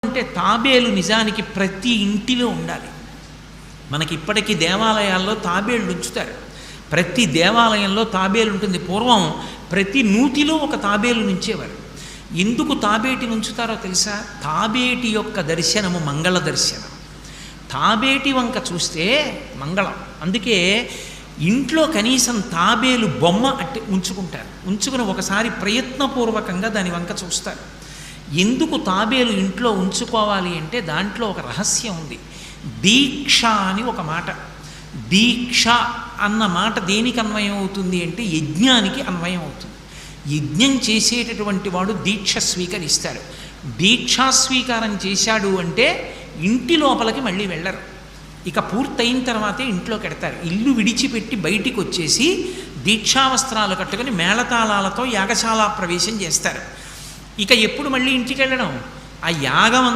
అంటే తాబేలు నిజానికి ప్రతి ఇంటిలో ఉండాలి. మనకి ఇప్పటికీ దేవాలయాల్లో తాబేళ్ళు ఉంచుతారు. ప్రతి దేవాలయంలో తాబేలు ఉంటుంది. పూర్వం ప్రతి నూతిలో ఒక తాబేలు నుంచేవారు. ఎందుకు తాబేటిని ఉంచుతారో తెలుసా? తాబేటి యొక్క దర్శనము మంగళ దర్శనం. తాబేటి వంక చూస్తే మంగళం. అందుకే ఇంట్లో కనీసం తాబేలు బొమ్మ అట్టి ఉంచుకుంటారు. ఉంచుకుని ఒకసారి ప్రయత్నపూర్వకంగా దాని వంక చూస్తారు. ఎందుకు తాబేలు ఇంట్లో ఉంచుకోవాలి అంటే దాంట్లో ఒక రహస్యం ఉంది. దీక్ష అని ఒక మాట. దీక్ష అన్న మాట దేనికి అన్వయం అవుతుంది అంటే యజ్ఞానికి అన్వయం అవుతుంది. యజ్ఞం చేసేటటువంటి వాడు దీక్ష స్వీకరిస్తాడు. దీక్షా స్వీకారం చేశాడు అంటే ఇంటి లోపలికి మళ్ళీ వెళ్ళరు. ఇక పూర్తయిన తర్వాతే ఇంట్లోకి వెడతారు. ఇల్లు విడిచిపెట్టి బయటికి వచ్చేసి దీక్షావస్త్రాలు కట్టుకొని మేళతాళాలతో యాగశాల ప్రవేశం చేస్తారు. ఇక ఎప్పుడు మళ్ళీ ఇంటికి వెళ్ళడం? ఆ యాగం